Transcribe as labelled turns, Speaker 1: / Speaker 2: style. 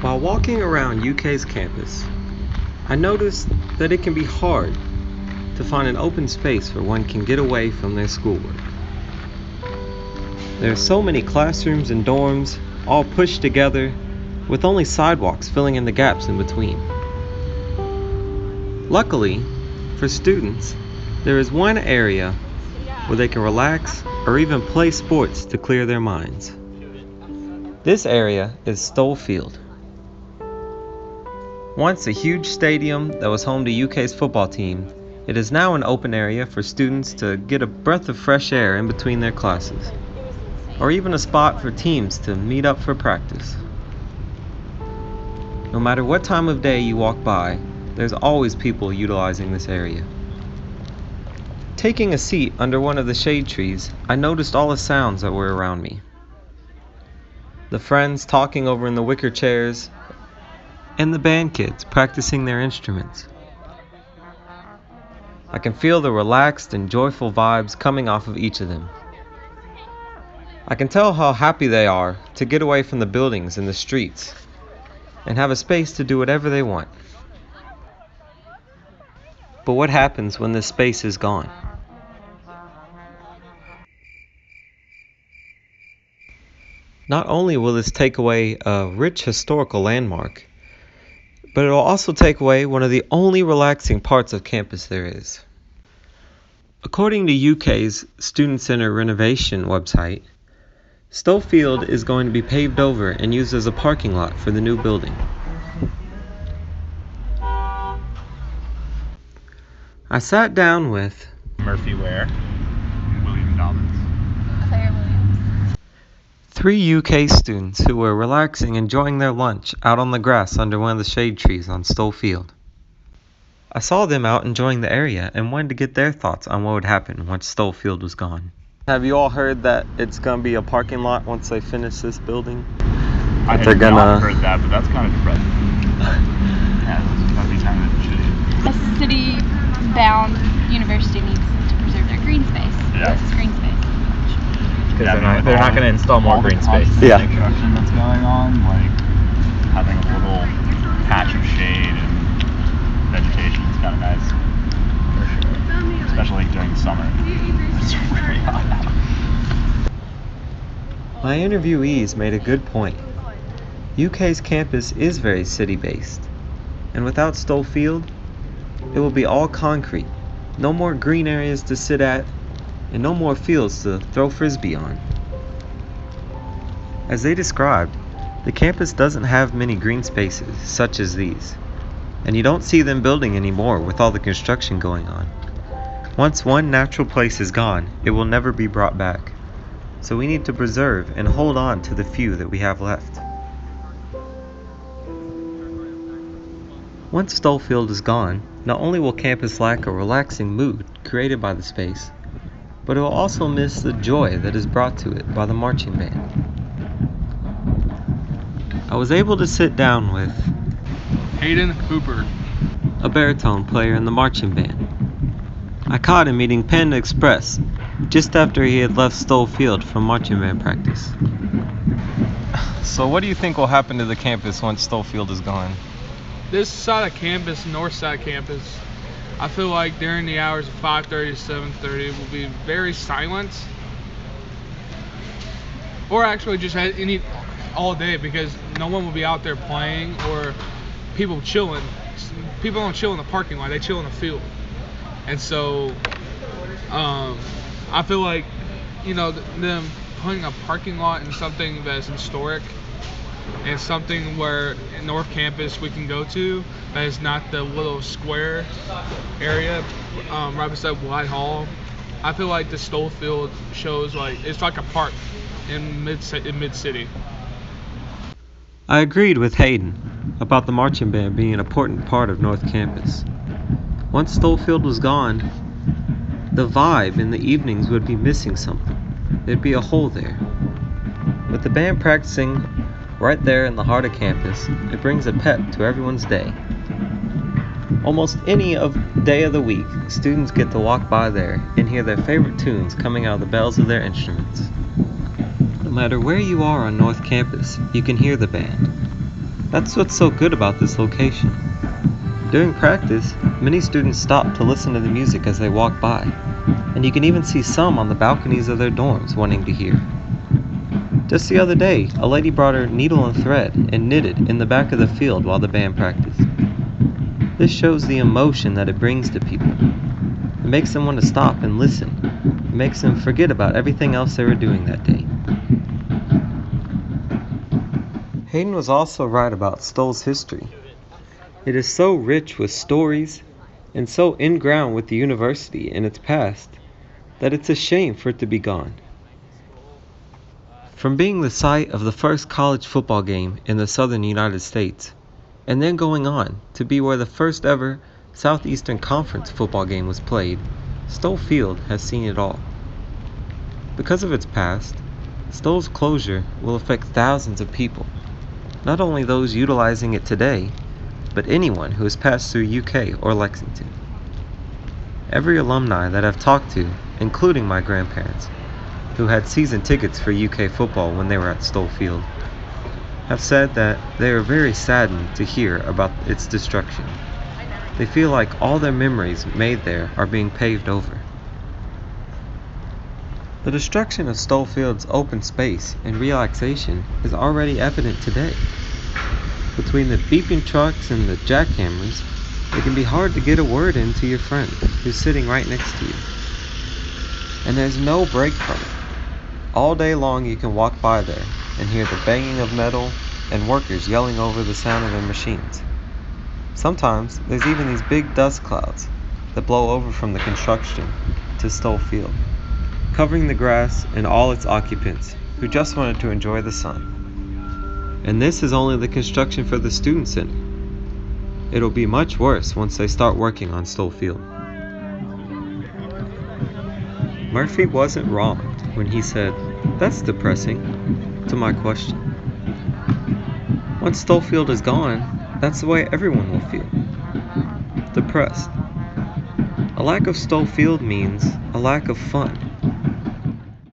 Speaker 1: While walking around UK's campus, I noticed that it can be hard to find an open space where one can get away from their schoolwork. There are so many classrooms and dorms, all pushed together, with only sidewalks filling in the gaps in between. Luckily, for students, there is one area where they can relax or even play sports to clear their minds. This area is Stoll Field. Once a huge stadium that was home to UK's football team, it is now an open area for students to get a breath of fresh air in between their classes, or even a spot for teams to meet up for practice. No matter what time of day you walk by, there's always people utilizing this area. Taking a seat under one of the shade trees, I noticed all the sounds that were around me. The friends talking over in the wicker chairs, and the band kids practicing their instruments. I can feel the relaxed and joyful vibes coming off of each of them. I can tell how happy they are to get away from the buildings and the streets and have a space to do whatever they want. But what happens when this space is gone? Not only will this take away a rich historical landmark, but it will also take away one of the only relaxing parts of campus there is. According to UK's Student Center Renovation website, Stoll Field is going to be paved over and used as a parking lot for the new building. I sat down with
Speaker 2: Murphy Ware and William Dobbins.
Speaker 3: Claire Williams.
Speaker 1: 3 UK students who were relaxing, enjoying their lunch out on the grass under one of the shade trees on Stoll Field. I saw them out enjoying the area and wanted to get their thoughts on what would happen once Stoll Field was gone. Have you all heard that it's going to be a parking lot once they finish this building?
Speaker 2: I had not heard that, but that's kind of depressing. Yeah, that'd be kind of shitty.
Speaker 3: A city-bound university needs to preserve their green space.
Speaker 2: Yeah.
Speaker 3: This is green space.
Speaker 2: Because
Speaker 4: they're not going to install more green space.
Speaker 1: Yeah.
Speaker 2: Construction that's going on, like having a little patch of shade and vegetation is kind of nice. For sure. Especially during the summer. It's very hot out.
Speaker 1: My interviewees made a good point. UK's campus is very city-based, and without Stoll Field, it will be all concrete, no more green areas to sit at, and no more fields to throw frisbee on. As they described, the campus doesn't have many green spaces such as these, and you don't see them building anymore with all the construction going on. Once one natural place is gone, it will never be brought back. So we need to preserve and hold on to the few that we have left. Once Stoll Field is gone, not only will campus lack a relaxing mood created by the space, but it will also miss the joy that is brought to it by the marching band. I was able to sit down with
Speaker 5: Hayden Hooper,
Speaker 1: a baritone player in the marching band. I caught him eating Panda Express just after he had left Stoll Field from marching band practice. So what do you think will happen to the campus once Stoll Field is gone?
Speaker 5: this side of campus, north side campus, I feel like during the hours of 5:30 to 7:30 it will be very silent. Or actually just all day, because no one will be out there playing or people chilling. People don't chill in the parking lot, they chill in the field. And so I feel like, you know, them putting a parking lot in something that's historic and something where in North Campus we can go to that is not the little square area right beside Whitehall. I feel like the Stoll Field shows like it's like a park in mid-city.
Speaker 1: I agreed with Hayden about the marching band being an important part of North Campus. Once Stoll Field was gone, the vibe in the evenings would be missing something. There'd be a hole there. With the band practicing right there in the heart of campus, it brings a pep to everyone's day. Almost any day of the week, students get to walk by there and hear their favorite tunes coming out of the bells of their instruments. No matter where you are on North Campus, you can hear the band. That's what's so good about this location. During practice, many students stop to listen to the music as they walk by, and you can even see some on the balconies of their dorms wanting to hear. Just the other day, a lady brought her needle and thread and knitted in the back of the field while the band practiced. This shows the emotion that it brings to people. It makes them want to stop and listen. It makes them forget about everything else they were doing that day. Hayden was also right about Stoll's history. It is so rich with stories and so inground with the university and its past that it's a shame for it to be gone. From being the site of the first college football game in the southern United States, and then going on to be where the first ever Southeastern Conference football game was played, Stoll Field has seen it all. Because of its past, Stoll's closure will affect thousands of people, not only those utilizing it today, but anyone who has passed through UK or Lexington. Every alumni that I've talked to, including my grandparents, who had season tickets for UK football when they were at Stoll Field, have said that they are very saddened to hear about its destruction. They feel like all their memories made there are being paved over. The destruction of Stoll Field's open space and relaxation is already evident today. Between the beeping trucks and the jackhammers, it can be hard to get a word in to your friend who's sitting right next to you. And there's no break from it. All day long you can walk by there and hear the banging of metal and workers yelling over the sound of their machines. Sometimes there's even these big dust clouds that blow over from the construction to Stoll Field, covering the grass and all its occupants who just wanted to enjoy the sun. And this is only the construction for the student center. It'll be much worse once they start working on Stoll Field. Murphy wasn't wrong when he said, "That's depressing," to my question. Once Stoll Field is gone, that's the way everyone will feel. Depressed. A lack of Stoll Field means a lack of fun.